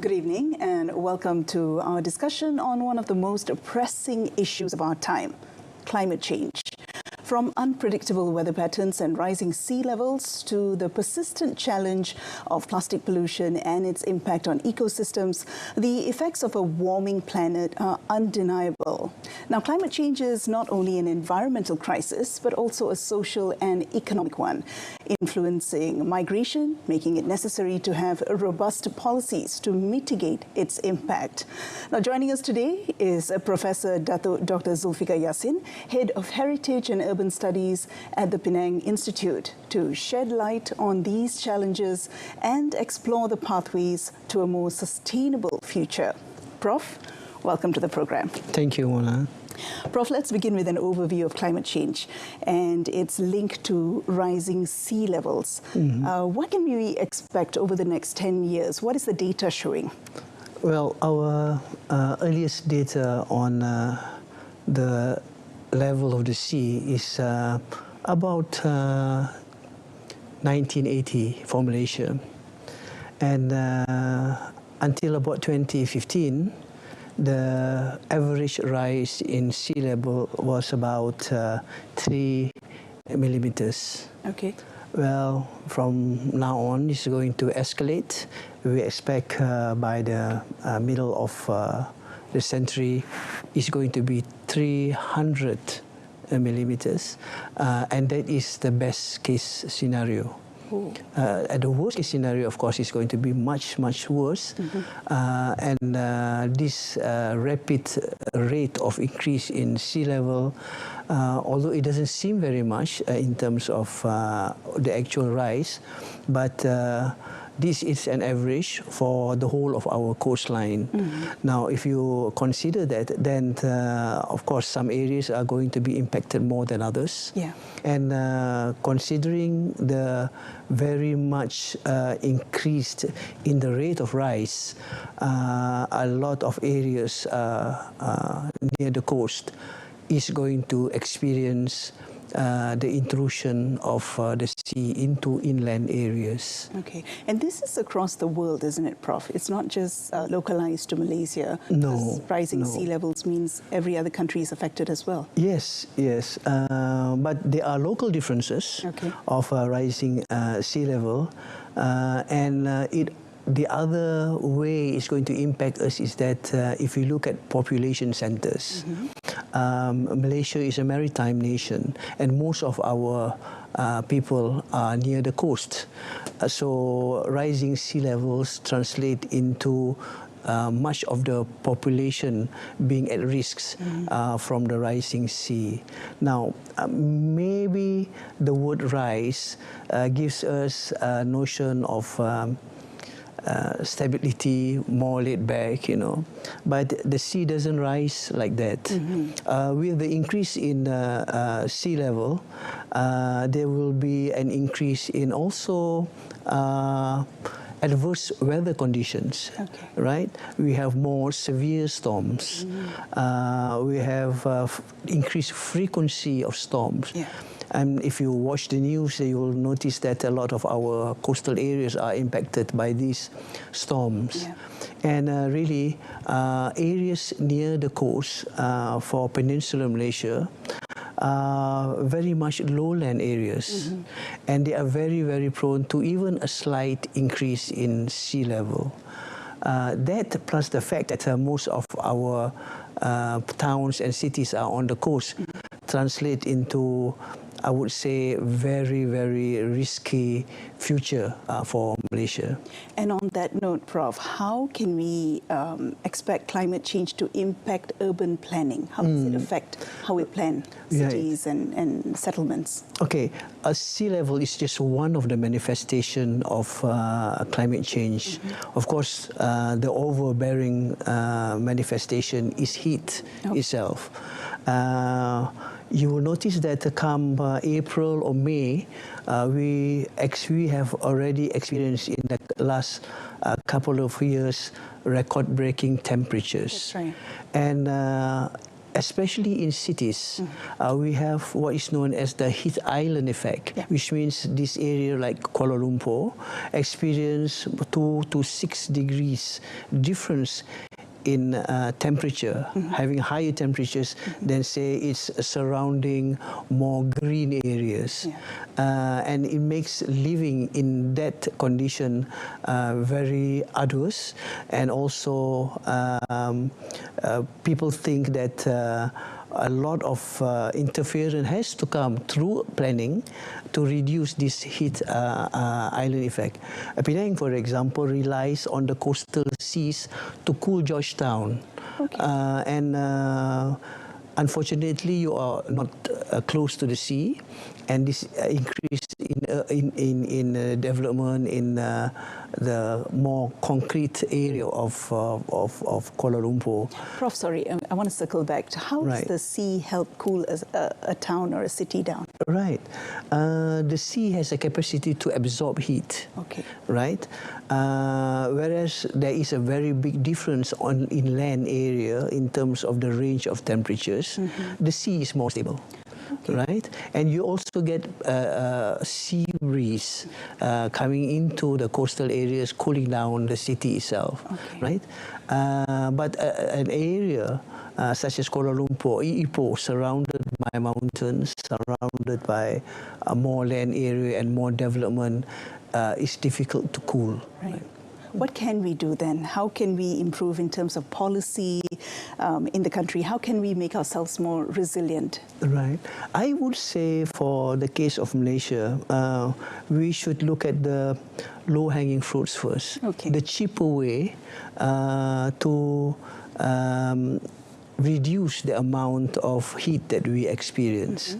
Good evening and welcome to our discussion on one of the most pressing issues of our time, climate change. From unpredictable weather patterns and rising sea levels to the persistent challenge of plastic pollution and its impact on ecosystems, the effects of a warming planet are undeniable. Now, climate change is not only an environmental crisis, but also a social and economic one, influencing migration, making it necessary to have robust policies to mitigate its impact. Now, joining us today is Professor Dato Dr. Zulfigar Yasin, Head of Heritage and Urban Studies at the Penang Institute, to shed light on these challenges and explore the pathways to a more sustainable future. Prof, welcome to the program. Thank you, Mona. Prof, let's begin with an overview of climate change and its link to rising sea levels. What can we expect over the next 10 years? What is the data showing? Well, our earliest data on the level of the sea is about 1980 for Malaysia. And until about 2015, the average rise in sea level was about 3 millimeters. Okay. Well, from now on, it's going to escalate. We expect by the middle of the century, it's going to be 300 millimeters, and that is the best case scenario. And the worst case scenario, of course, is going to be much, much worse. And this rapid rate of increase in sea level, although it doesn't seem very much in terms of the actual rise, but this is an average for the whole of our coastline. Now, if you consider that, then of course some areas are going to be impacted more than others. Yeah. And considering the very much increased in the rate of rise, a lot of areas near the coast is going to experience the intrusion of the sea into inland areas. Okay, and this is across the world, isn't it, Prof? It's not just localized to Malaysia. No. Rising sea levels means every other country is affected as well. Yes, yes. But there are local differences of rising sea level, and the other way it's going to impact us is that if we look at population centers, Malaysia is a maritime nation, and most of our people are near the coast. So rising sea levels translate into much of the population being at risks from the rising sea. Now, maybe the word rise gives us a notion of stability, more laid back, you know. But the sea doesn't rise like that. With the increase in sea level, there will be an increase in also adverse weather conditions, right? We have more severe storms. We have increased frequency of storms. And if you watch the news, you will notice that a lot of our coastal areas are impacted by these storms. And really, areas near the coast for peninsular Malaysia are very much lowland areas. And they are very, very prone to even a slight increase in sea level. That plus the fact that most of our towns and cities are on the coast translate into, I would say, very, very risky future for Malaysia. And on that note, Prof, how can we expect climate change to impact urban planning? How does it affect how we plan cities and settlements? Okay, sea level is just one of the manifestation of climate change. Of course, the overbearing manifestation is heat itself. You will notice that come April or May, we have already experienced in the last couple of years record-breaking temperatures. That's right. And especially in cities, we have what is known as the heat island effect, which means this area like Kuala Lumpur experience 2 to 6 degrees difference in temperature, having higher temperatures than say it's surrounding more green areas. And it makes living in that condition very arduous, and also people think that a lot of interference has to come through planning to reduce this heat island effect. Penang, for example, relies on the coastal seas to cool Georgetown. And unfortunately, you are not close to the sea, and this increase in development in the more concrete area of Kuala Lumpur. Prof, sorry, I want to circle back. How does the sea help cool a town or a city down? Right. The sea has a capacity to absorb heat. Right. Whereas there is a very big difference on inland area in terms of the range of temperatures. The sea is more stable. Right, and you also get sea breeze coming into the coastal areas, cooling down the city itself. Right, but an area such as Kuala Lumpur, Ipoh, surrounded by mountains, surrounded by a more land area and more development, is difficult to cool. Right. What can we do then? How can we improve in terms of policy in the country? How can we make ourselves more resilient? Right. I would say for the case of Malaysia, we should look at the low-hanging fruits first. The cheaper way to reduce the amount of heat that we experience.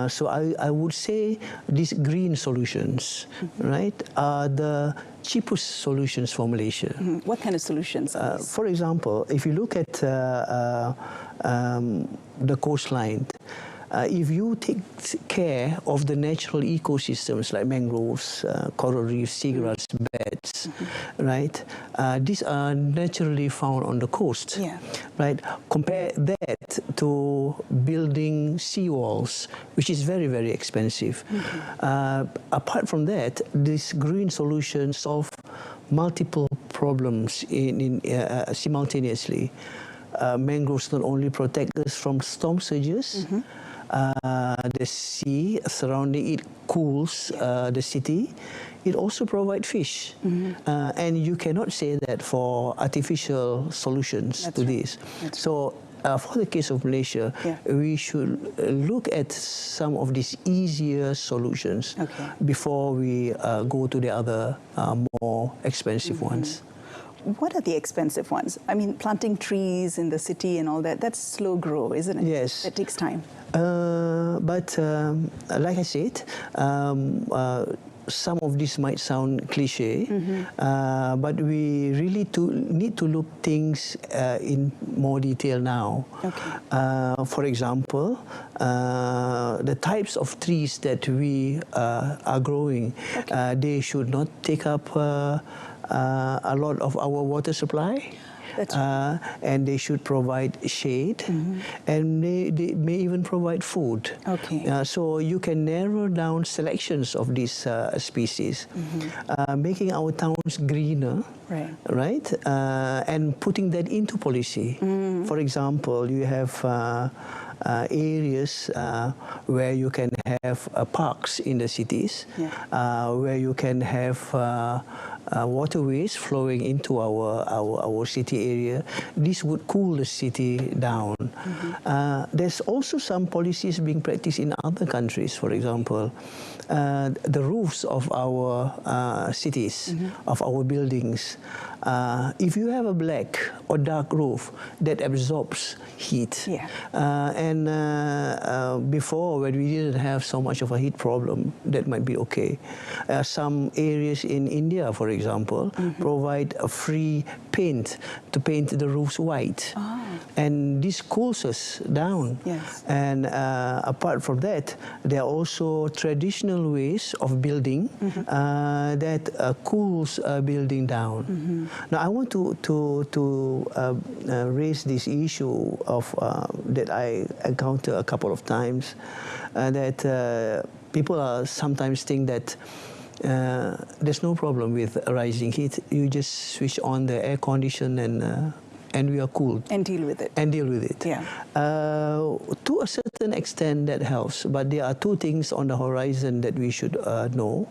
So I would say these green solutions, right, are the cheapest solutions for Malaysia. What kind of solutions? For example, if you look at the coastline, if you take care of the natural ecosystems like mangroves, coral reefs, seagrass beds, right? These are naturally found on the coast, right? Compare that to building seawalls, which is very, very expensive. Apart from that, this green solution solve multiple problems simultaneously. Mangroves not only protect us from storm surges, the sea surrounding it cools the city. It also provides fish. And you cannot say that for artificial solutions to this. So for the case of Malaysia, we should look at some of these easier solutions before we go to the other more expensive ones. What are the expensive ones? I mean, planting trees in the city and all that, that's slow grow, isn't it? Yes. That takes time. But like I said, some of this might sound cliche, but we really need to look things in more detail now. For example, the types of trees that we are growing, they should not take up a lot of our water supply. And they should provide shade, and they may even provide food. So you can narrow down selections of these species, making our towns greener, right? And putting that into policy. For example, you have areas where you can have parks in the cities, where you can have waterways flowing into our city area. This would cool the city down. There's also some policies being practiced in other countries. For example, the roofs of our cities, of our buildings, if you have a black or dark roof that absorbs heat, and before, when we didn't have so much of a heat problem, that might be okay. Some areas in India, for example, provide a free paint the roofs white. And this cools us down. Yes. And apart from that, there are also traditional ways of building that cools a building down. Now, I want to raise this issue of that I encounter a couple of times, that people are sometimes think that there's no problem with rising heat. You just switch on the air condition and we are cool. And deal with it. And deal with it. Yeah. To a certain extent, that helps. But there are two things on the horizon that we should know.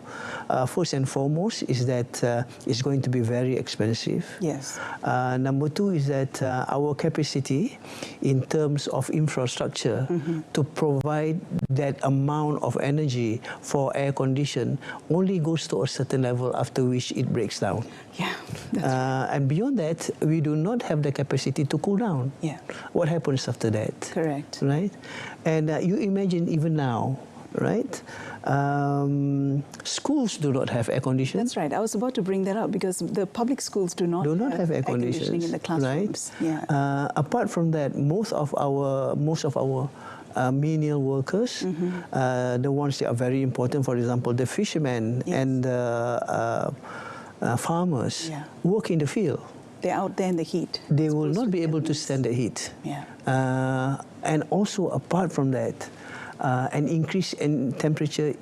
First and foremost is that it's going to be very expensive. Yes. Number two is that our capacity in terms of infrastructure to provide that amount of energy for air condition only goes to a certain level, after which it breaks down. Yeah. And beyond that, we do not have the capacity to cool down. Yeah. What happens after that? Correct. Right? And you imagine even now, right? Schools do not have air conditioning. That's right. I was about to bring that up, because the public schools do not have air conditioning in the classrooms. Right? Yeah. Apart from that, most of our menial workers, the ones that are very important, for example, the fishermen and the farmers, work in the field. They're out there in the heat. They will not be able to stand the heat. Yeah. And also, apart from that, an increase in temperature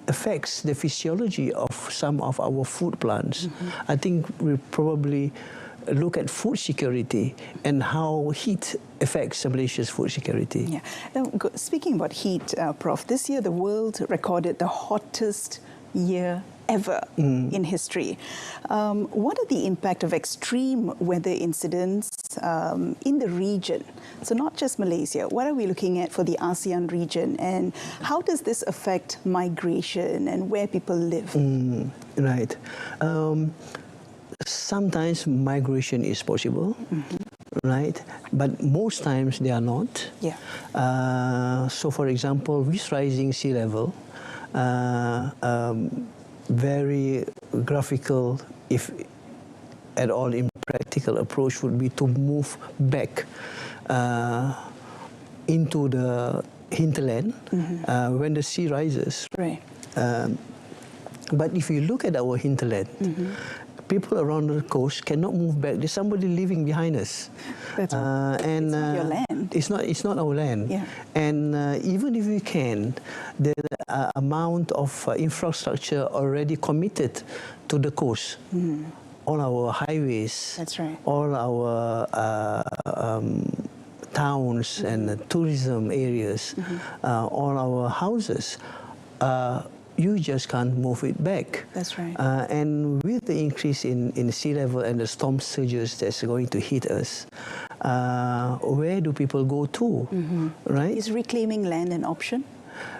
affects the physiology of some of our food plants. I think we probably look at food security and how heat affects Malaysia's food security. Yeah. Now, speaking about heat, Prof, this year the world recorded the hottest year ever in history. What are the impact of extreme weather incidents in the region? So not just Malaysia, what are we looking at for the ASEAN region, and how does this affect migration and where people live? Right. Sometimes migration is possible, right? But most times they are not. Yeah. So, for example, with rising sea level, very graphical, if at all impractical, approach would be to move back into the hinterland when the sea rises. Right. But if you look at our hinterland, people around the coast cannot move back. There's somebody living behind us. That's and it's not your land. It's not our land. Yeah. And even if we can, the amount of infrastructure already committed to the coast, all our highways, that's right, all our towns and tourism areas, all our houses, you just can't move it back. That's right. And with the increase in sea level and the storm surges that's going to hit us, where do people go to, right? Is reclaiming land an option?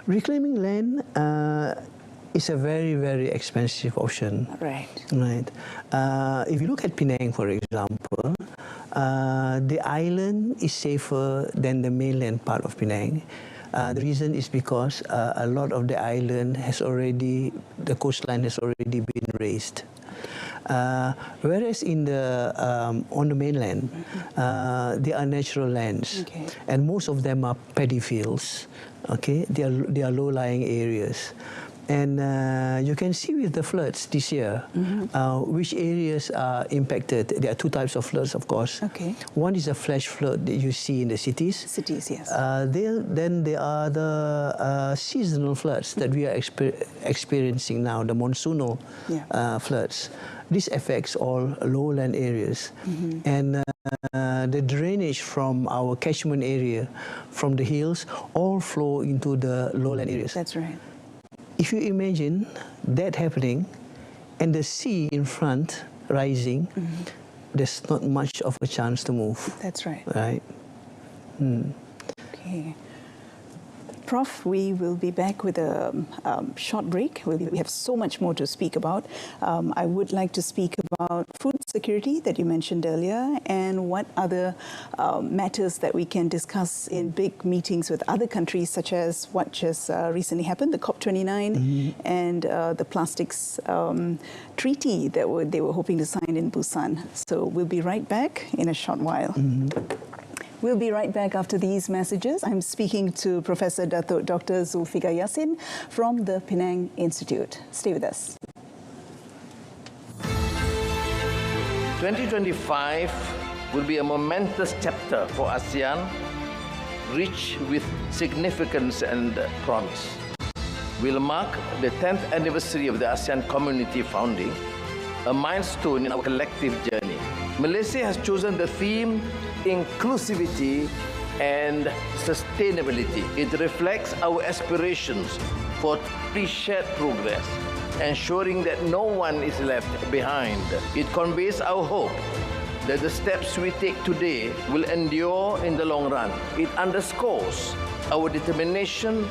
Reclaiming land is a very, very expensive option. Right. Right. If you look at Penang, for example, the island is safer than the mainland part of Penang. The reason is because a lot of the island the coastline has already been raised. Whereas on the mainland, there are natural lands, and most of them are paddy fields. Okay, they are low-lying areas. And you can see with the floods this year, which areas are impacted. There are two types of floods, of course. Okay. One is a flash flood that you see in the cities. Cities, yes. Then there are the seasonal floods that we are experiencing now, the monsoonal floods. This affects all lowland areas. And the drainage from our catchment area, from the hills, all flow into the lowland areas. That's right. If you imagine that happening and the sea in front rising, there's not much of a chance to move. That's right. Right? Okay. Prof, we will be back with a short break. We have so much more to speak about. I would like to speak about food security that you mentioned earlier, and what other matters that we can discuss in big meetings with other countries, such as what just recently happened, the COP29, and the plastics treaty that they were hoping to sign in Busan. So we'll be right back in a short while. We'll be right back after these messages. I'm speaking to Professor Dato Dr. Zulfigar Yasin from the Penang Institute. Stay with us. 2025 will be a momentous chapter for ASEAN, rich with significance and promise. We'll mark the 10th anniversary of the ASEAN community founding, a milestone in our collective journey. Malaysia has chosen the theme inclusivity and sustainability. It reflects our aspirations for shared progress, ensuring that no one is left behind. It conveys our hope that the steps we take today will endure in the long run. It underscores our determination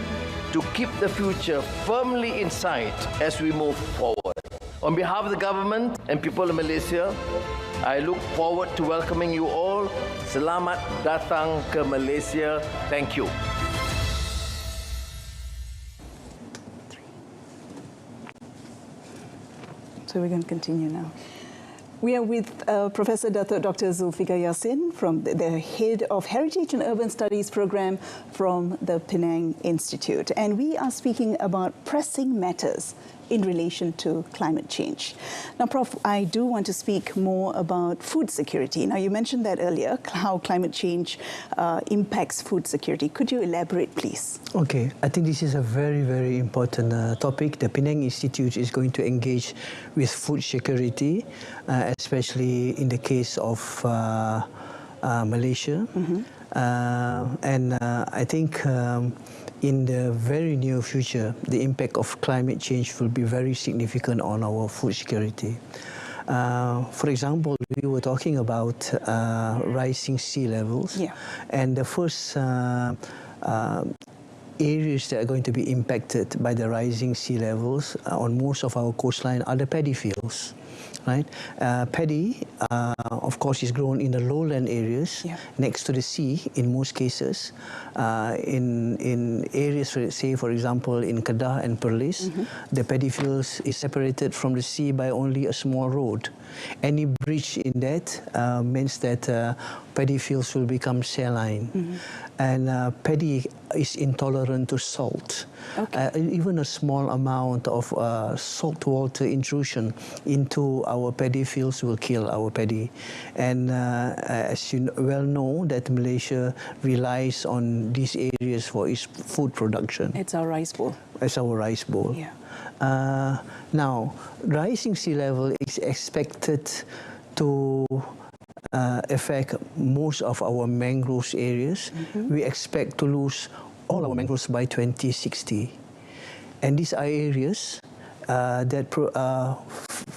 to keep the future firmly in sight as we move forward. On behalf of the government and people of Malaysia, I look forward to welcoming you all. Selamat datang ke Malaysia. Thank you. So we're going to continue now. We are with Professor Dato Dr. Zulfigar Yasin, from the head of Heritage and Urban Studies program from the Penang Institute. And we are speaking about pressing matters in relation to climate change. Now, Prof, I do want to speak more about food security. Now, you mentioned that earlier, how climate change impacts food security. Could you elaborate, please? Okay, I think this is a very, very important topic. The Penang Institute is going to engage with food security, especially in the case of Malaysia. And I think in the very near future, the impact of climate change will be very significant on our food security. For example, we were talking about rising sea levels, and the first areas that are going to be impacted by the rising sea levels on most of our coastline are the paddy fields. Right? Paddy, of course, is grown in the lowland areas next to the sea in most cases. In areas, say, for example, in Kedah and Perlis, the paddy fields is separated from the sea by only a small road. Any breach in that means that paddy fields will become saline. And paddy is intolerant to salt. Even a small amount of salt water intrusion into our paddy fields will kill our paddy. And as you well know, that Malaysia relies on these areas for its food production. It's our rice bowl. It's our rice bowl. Now, rising sea level is expected to affect most of our mangroves areas. We expect to lose all our mangroves by 2060. And these are areas that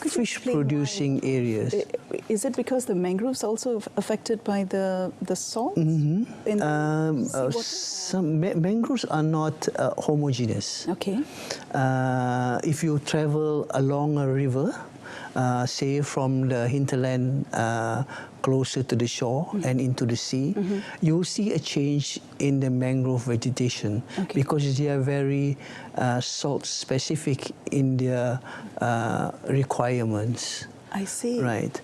fish-producing areas. Is it because the mangroves also affected by the salt? Some mangroves are not homogeneous. If you travel along a river, say from the hinterland closer to the shore and into the sea, you will see a change in the mangrove vegetation because they are very salt-specific in their requirements. I see. Right.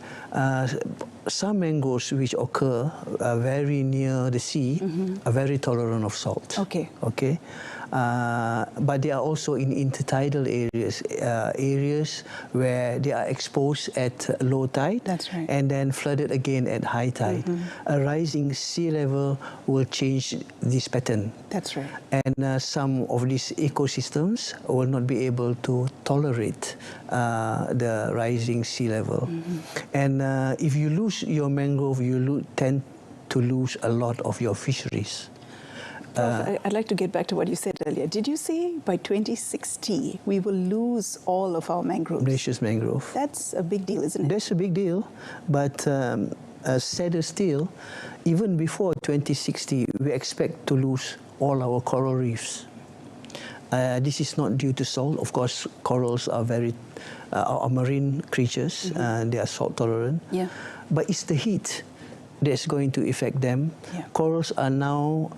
Some mangroves which occur very near the sea are very tolerant of salt. But they are also in intertidal areas, areas where they are exposed at low tide and then flooded again at high tide. A rising sea level will change this pattern. And some of these ecosystems will not be able to tolerate the rising sea level. And if you lose your mangrove, you tend to lose a lot of your fisheries. I'd like to get back to what you said earlier. Did you say by 2060 we will lose all of our mangroves? Malaysia's mangrove. That's a big deal, isn't it? That's a big deal, but sadder still, even before 2060, we expect to lose all our coral reefs. This is not due to salt. Of course, corals are are marine creatures. They are salt tolerant. Yeah. But it's the heat that's going to affect them. Yeah. Corals are now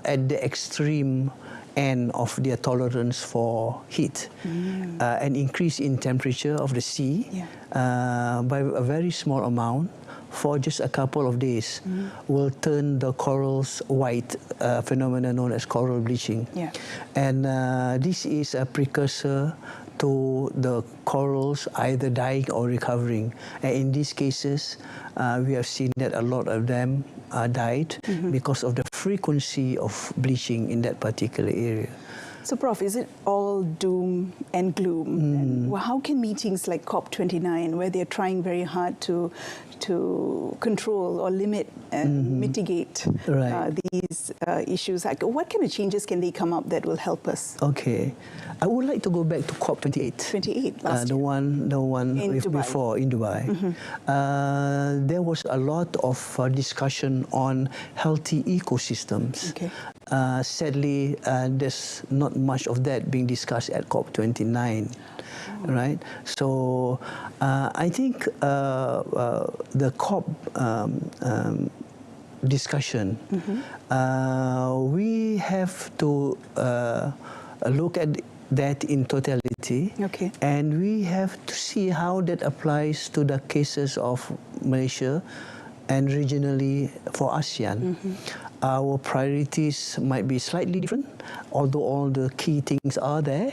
at the extreme end of their tolerance for heat. An increase in temperature of the sea by a very small amount for just a couple of days will turn the corals white, phenomenon known as coral bleaching. Yeah. And this is a precursor to the corals either dying or recovering. And in these cases, we have seen that a lot of them died because of the frequency of bleaching in that particular area. So, Prof, is it all doom and gloom? And how can meetings like COP29, where they're trying very hard to control or limit and mitigate these issues, what kind of changes can they come up that will help us? Okay, I would like to go back to COP28. 28 last the year. one In Dubai. before in Dubai. There was a lot of discussion on healthy ecosystems. Okay. Sadly, there's not much of that being discussed at COP29, right? So I think the COP discussion, we have to look at that in totality, and we have to see how that applies to the cases of Malaysia and regionally for ASEAN. Our priorities might be slightly different, although all the key things are there.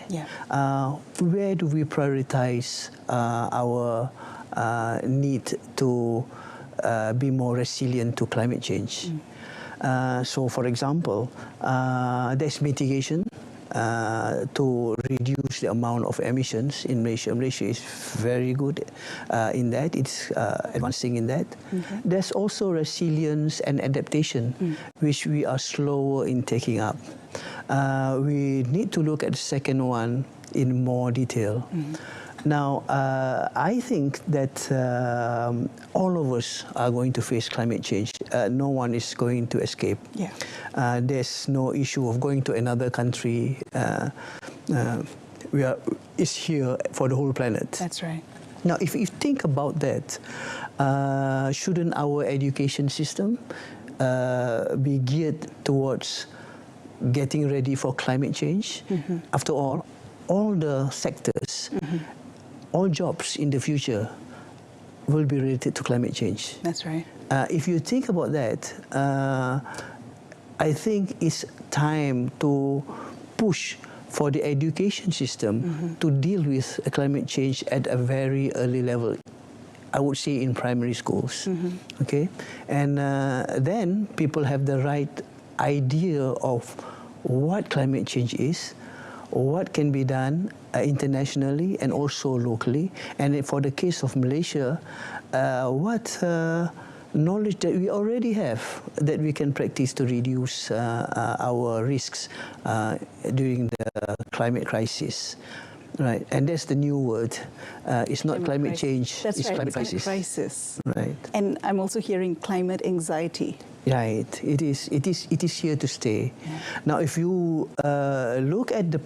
Where do we prioritize our need to be more resilient to climate change? So, for example, there's mitigation to reduce the amount of emissions in Malaysia. Malaysia is very good in that. It's advancing in that. There's also resilience and adaptation, which we are slower in taking up. We need to look at the second one in more detail. Now, I think that all of us are going to face climate change. No one is going to escape. There's no issue of going to another country. It's here for the whole planet. That's right. Now, if you think about that, shouldn't our education system be geared towards getting ready for climate change? After all the sectors, all jobs in the future will be related to climate change. That's right. If you think about that, I think it's time to push for the education system to deal with climate change at a very early level. I would say in primary schools. Okay, and then people have the right idea of what climate change is, what can be done internationally and also locally. And for the case of Malaysia, what knowledge that we already have that we can practice to reduce our risks during the climate crisis. Right, and that's the new word. It's not climate change, That's it's right. climate Climate crisis. Right. And I'm also hearing climate anxiety. Right, it is here to stay. Now, if you look at the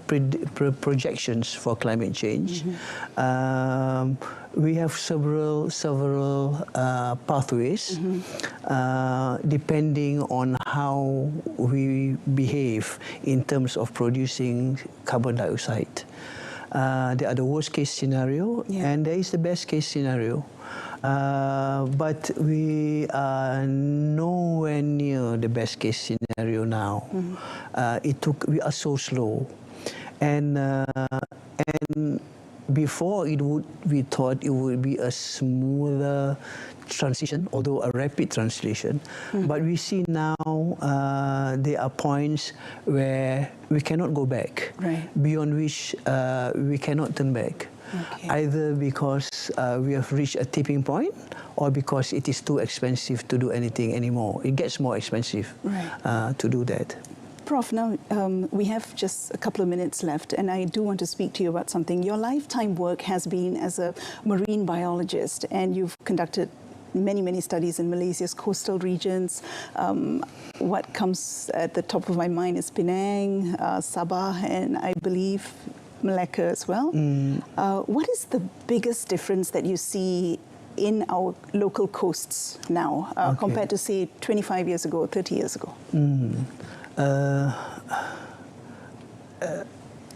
projections for climate change, we have several pathways depending on how we behave in terms of producing carbon dioxide. There are the worst case scenario and there is the best case scenario. But we are nowhere near the best case scenario now. We are so slow, and before we thought it would be a smoother transition, although a rapid transition. But we see now there are points where we cannot go back, beyond which we cannot turn back. Either because we have reached a tipping point or because it is too expensive to do anything anymore. It gets more expensive to do that. Prof, now we have just a couple of minutes left, and I do want to speak to you about something. Your lifetime work has been as a marine biologist, and you've conducted many studies in Malaysia's coastal regions. What comes at the top of my mind is Penang, Sabah, and I believe Malacca as well. What is the biggest difference that you see in our local coasts now compared to, say, 25 years ago, 30 years ago?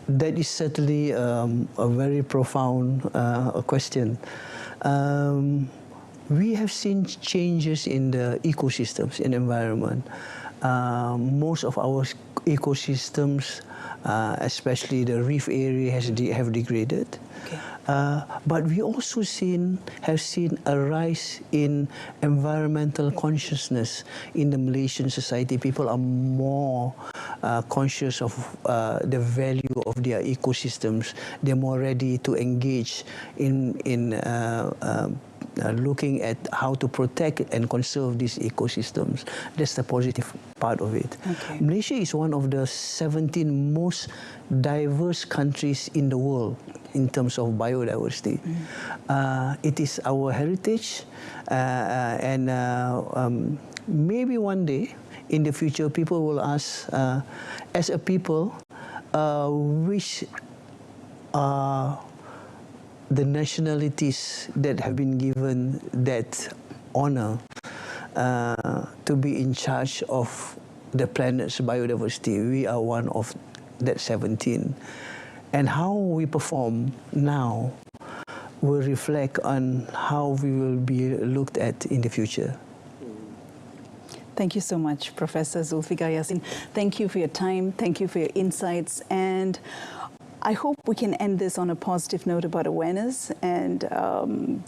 That is certainly a very profound question. We have seen changes in the ecosystems, in the environment. Most of our ecosystems, especially the reef area, have degraded. Okay. But we also have seen a rise in environmental consciousness in the Malaysian society. People are more conscious of the value of their ecosystems. They're more ready to engage in looking at how to protect and conserve these ecosystems. That's the positive part of it. Okay. Malaysia is one of the 17 most diverse countries in the world in terms of biodiversity. It is our heritage, and maybe one day in the future people will ask, as a people, which are the nationalities that have been given that honor to be in charge of the planet's biodiversity. We are one of that 17. And how we perform now will reflect on how we will be looked at in the future. Thank you so much, Professor Zulfigar Yasin. Thank you for your time. Thank you for your insights. And I hope we can end this on a positive note about awareness and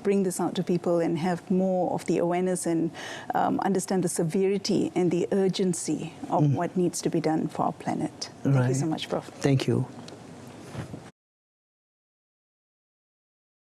bring this out to people and have more of the awareness and understand the severity and the urgency of what needs to be done for our planet. Thank you so much, Prof. Thank you.